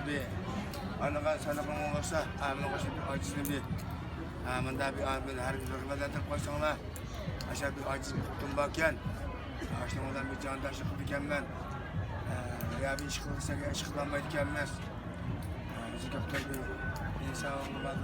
bir anakan sanakın olursa amına koşup acısını bir amında bir amında her bir hürmeden tek koşsana aşağı bir aciz kutum bakken aşağıdan bir can taşı kıldıkken ben ya bir iş kılırsa iş kılamaydı gelmez. Bizi köpek bir insan olmalı.